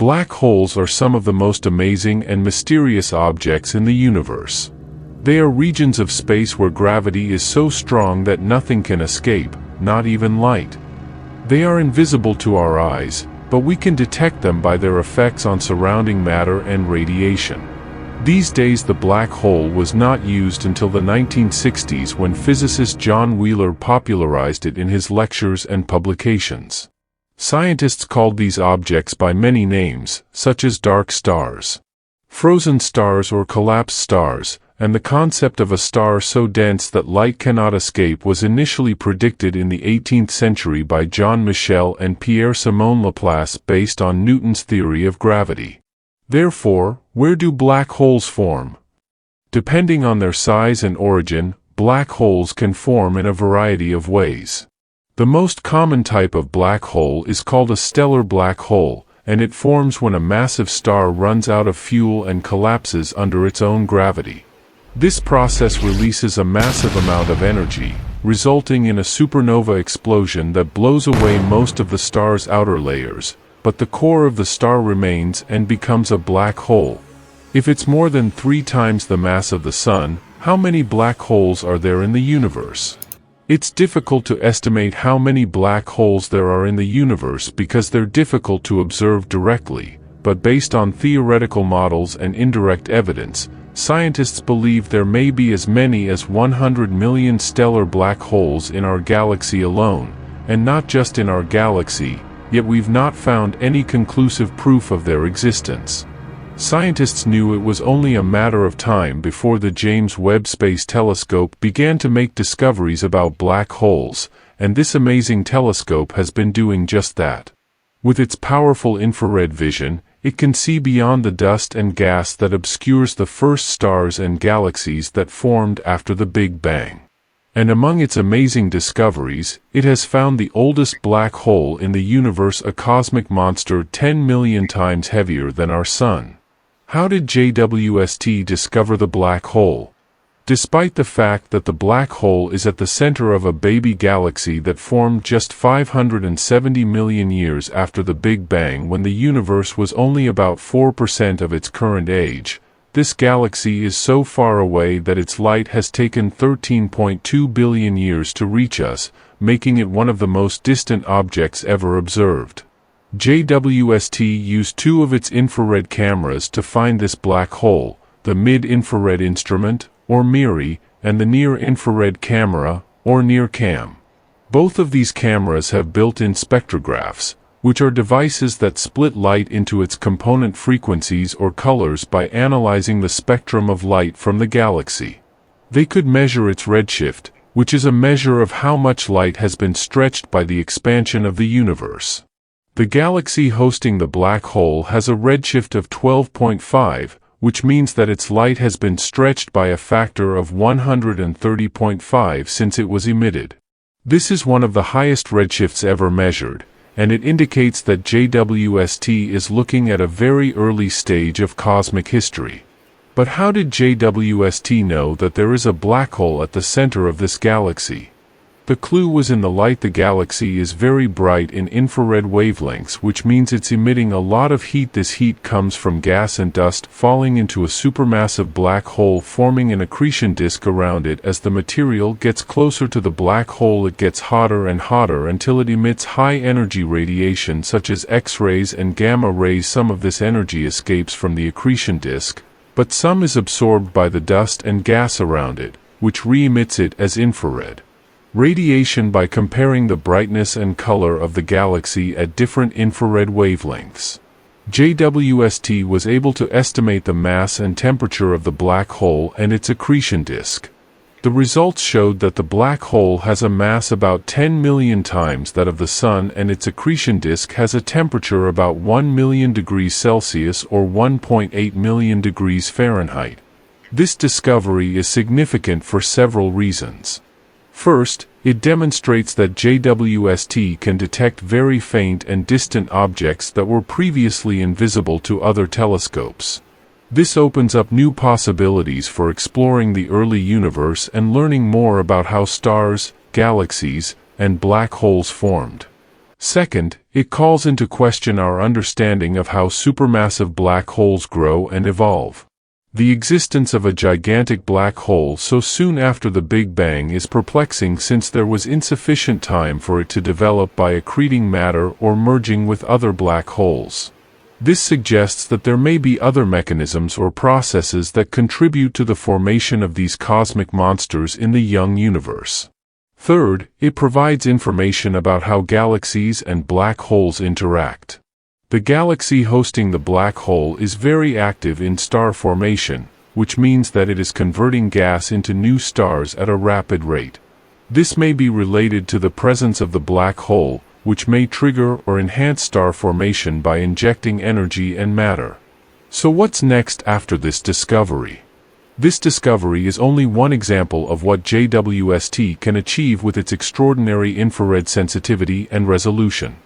Black holes are some of the most amazing and mysterious objects in the universe. They are regions of space where gravity is so strong that nothing can escape, not even light. They are invisible to our eyes, but we can detect them by their effects on surrounding matter and radiation. These days the black hole was not used until the 1960s when physicist John Wheeler popularized it in his lectures and publications. Scientists called these objects by many names, such as dark stars, frozen stars or collapsed stars, and the concept of a star so dense that light cannot escape was initially predicted in the 18th century by Jean Michel and Pierre-Simon Laplace based on Newton's theory of gravity. Therefore, where do black holes form? Depending on their size and origin, black holes can form in a variety of ways. The most common type of black hole is called a stellar black hole, and it forms when a massive star runs out of fuel and collapses under its own gravity. This process releases a massive amount of energy, resulting in a supernova explosion that blows away most of the star's outer layers, but the core of the star remains and becomes a black hole. If it's more than 3 times the mass of the Sun, how many black holes are there in the universe? It's difficult to estimate how many black holes there are in the universe because they're difficult to observe directly, but based on theoretical models and indirect evidence, scientists believe there may be as many as 100 million stellar black holes in our galaxy alone, and not just in our galaxy, yet we've not found any conclusive proof of their existence. Scientists knew it was only a matter of time before the James Webb Space Telescope began to make discoveries about black holes, and this amazing telescope has been doing just that. With its powerful infrared vision, it can see beyond the dust and gas that obscures the first stars and galaxies that formed after the Big Bang. And among its amazing discoveries, it has found the oldest black hole in the universe, a cosmic monster 10 million times heavier than our Sun. How did JWST discover the black hole? Despite the fact that the black hole is at the center of a baby galaxy that formed just 570 million years after the Big Bang when the universe was only about 4% of its current age, this galaxy is so far away that its light has taken 13.2 billion years to reach us, making it one of the most distant objects ever observed. JWST used 2 of its infrared cameras to find this black hole, the mid-infrared instrument, or MIRI, and the near-infrared camera, or NIRCam. Both of these cameras have built-in spectrographs, which are devices that split light into its component frequencies or colors by analyzing the spectrum of light from the galaxy. They could measure its redshift, which is a measure of how much light has been stretched by the expansion of the universe. The galaxy hosting the black hole has a redshift of 12.5, which means that its light has been stretched by a factor of 130.5 since it was emitted. This is one of the highest redshifts ever measured, and it indicates that JWST is looking at a very early stage of cosmic history. But how did JWST know that there is a black hole at the center of this galaxy? The clue was in the light. The galaxy is very bright in infrared wavelengths, which means it's emitting a lot of heat. This heat comes from gas and dust falling into a supermassive black hole, forming an accretion disk around it. As the material gets closer to the black hole, it gets hotter and hotter until it emits high-energy radiation such as X-rays and gamma rays. Some of this energy escapes from the accretion disk, but some is absorbed by the dust and gas around it, which re-emits it as infrared radiation by comparing the brightness and color of the galaxy at different infrared wavelengths. JWST was able to estimate the mass and temperature of the black hole and its accretion disk. The results showed that the black hole has a mass about 10 million times that of the Sun, and its accretion disk has a temperature about 1 million degrees Celsius or 1.8 million degrees Fahrenheit. This discovery is significant for several reasons. First, it demonstrates that JWST can detect very faint and distant objects that were previously invisible to other telescopes. This opens up new possibilities for exploring the early universe and learning more about how stars, galaxies, and black holes formed. Second, It calls into question our understanding of how supermassive black holes grow and evolve. The existence of a gigantic black hole so soon after the Big Bang is perplexing, since there was insufficient time for it to develop by accreting matter or merging with other black holes. This suggests that there may be other mechanisms or processes that contribute to the formation of these cosmic monsters in the young universe. Third, it provides information about how galaxies and black holes interact. The galaxy hosting the black hole is very active in star formation, which means that it is converting gas into new stars at a rapid rate. This may be related to the presence of the black hole, which may trigger or enhance star formation by injecting energy and matter. So what's next after this discovery? This discovery is only one example of what JWST can achieve with its extraordinary infrared sensitivity and resolution.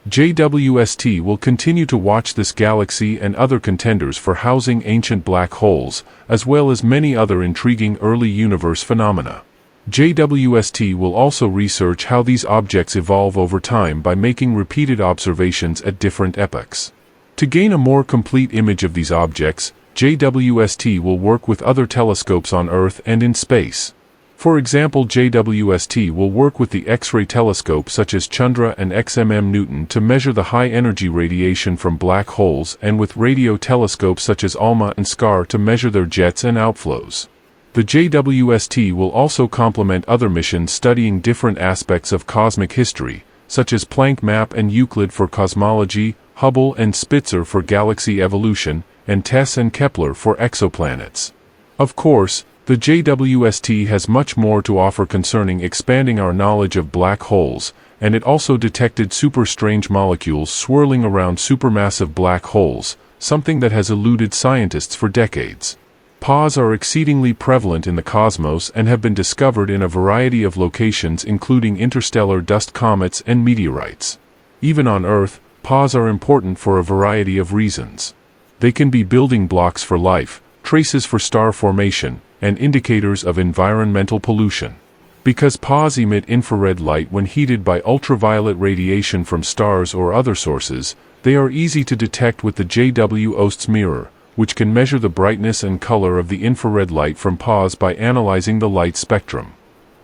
JWST will continue to watch this galaxy and other contenders for housing ancient black holes, as well as many other intriguing early universe phenomena. JWST will also research how these objects evolve over time by making repeated observations at different epochs. To gain a more complete image of these objects, JWST will work with other telescopes on Earth and in space. For example, JWST will work with the X-ray telescope such as Chandra and XMM Newton to measure the high-energy radiation from black holes, and with radio telescopes such as ALMA and SCAR to measure their jets and outflows. The JWST will also complement other missions studying different aspects of cosmic history, such as Planck Map and Euclid for cosmology, Hubble and Spitzer for galaxy evolution, and TESS and Kepler for exoplanets. Of course, the JWST has much more to offer concerning expanding our knowledge of black holes, and it also detected super-strange molecules swirling around supermassive black holes, something that has eluded scientists for decades. PAWs are exceedingly prevalent in the cosmos and have been discovered in a variety of locations, including interstellar dust comets and meteorites. Even on Earth, PAWs are important for a variety of reasons. They can be building blocks for life, traces for star formation, and indicators of environmental pollution. Because PAWs emit infrared light when heated by ultraviolet radiation from stars or other sources, they are easy to detect with the JWOST's mirror, which can measure the brightness and color of the infrared light from PAWs by analyzing the light spectrum.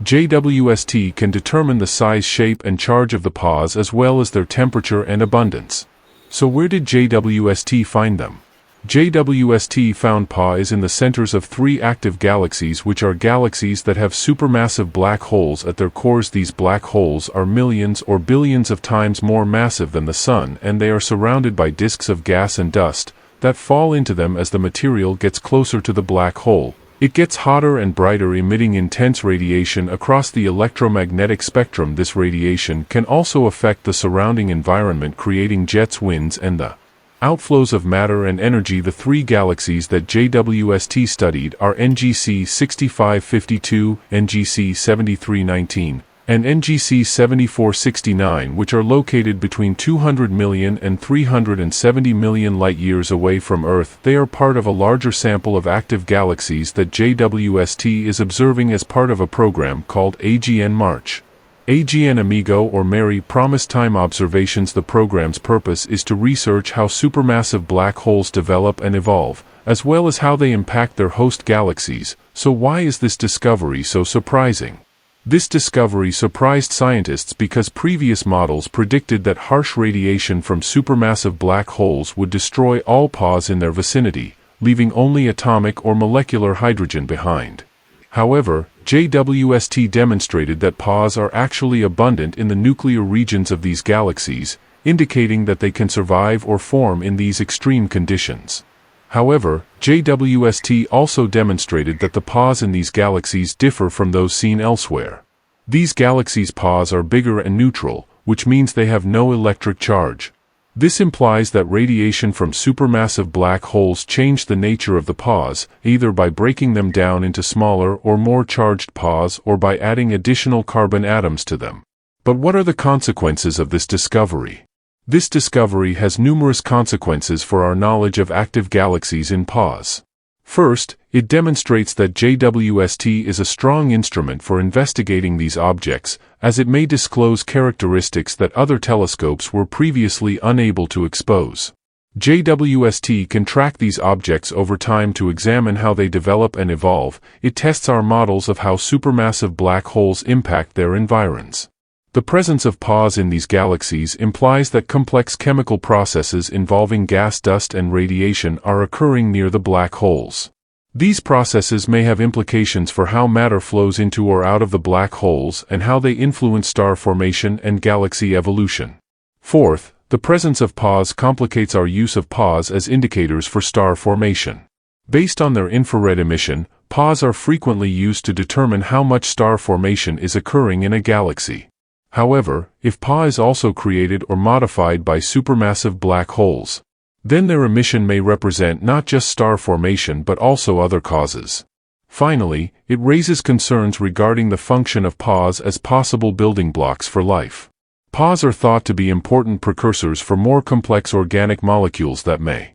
JWST can determine the size, shape, and charge of the PAWs as well as their temperature and abundance. So where did JWST find them? JWST found PAWs in the centers of 3 active galaxies, which are galaxies that have supermassive black holes at their cores. These black holes are millions or billions of times more massive than the Sun, and they are surrounded by disks of gas and dust that fall into them as the material gets closer to the black hole. It gets hotter and brighter, emitting intense radiation across the electromagnetic spectrum. This radiation can also affect the surrounding environment, creating jets, winds, and the outflows of matter and energy. The 3 galaxies that JWST studied are NGC 6552, NGC 7319, and NGC 7469, which are located between 200 million and 370 million light-years away from Earth. They are part of a larger sample of active galaxies that JWST is observing as part of a program called AGN March. AGN Amigo or Mary Promise Time Observations. The program's purpose is to research how supermassive black holes develop and evolve, as well as how they impact their host galaxies. So why is this discovery so surprising? This discovery surprised scientists because previous models predicted that harsh radiation from supermassive black holes would destroy all PAWs in their vicinity, leaving only atomic or molecular hydrogen behind. However, JWST demonstrated that PAWs are actually abundant in the nuclear regions of these galaxies, indicating that they can survive or form in these extreme conditions. However, JWST also demonstrated that the PAWs in these galaxies differ from those seen elsewhere. These galaxies' PAWs are bigger and neutral, which means they have no electric charge. This implies that radiation from supermassive black holes changed the nature of the PAWs, either by breaking them down into smaller or more charged PAWs or by adding additional carbon atoms to them. But what are the consequences of this discovery? This discovery has numerous consequences for our knowledge of active galaxies in PAWs. First, it demonstrates that JWST is a strong instrument for investigating these objects, as it may disclose characteristics that other telescopes were previously unable to expose. JWST can track these objects over time to examine how they develop and evolve. It tests our models of how supermassive black holes impact their environs. The presence of pause in these galaxies implies that complex chemical processes involving gas, dust, and radiation are occurring near the black holes. These processes may have implications for how matter flows into or out of the black holes and how they influence star formation and galaxy evolution. Fourth, the presence of pause complicates our use of pause as indicators for star formation. Based on their infrared emission, pause are frequently used to determine how much star formation is occurring in a galaxy. However, if pause is also created or modified by supermassive black holes, then their emission may represent not just star formation but also other causes. Finally, it raises concerns regarding the function of pause as possible building blocks for life. Pause are thought to be important precursors for more complex organic molecules that may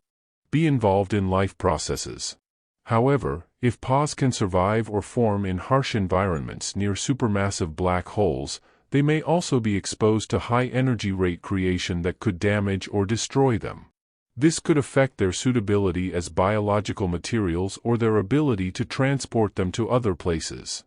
be involved in life processes. However, if pause can survive or form in harsh environments near supermassive black holes, they may also be exposed to high energy rate creation that could damage or destroy them. This could affect their suitability as biological materials or their ability to transport them to other places.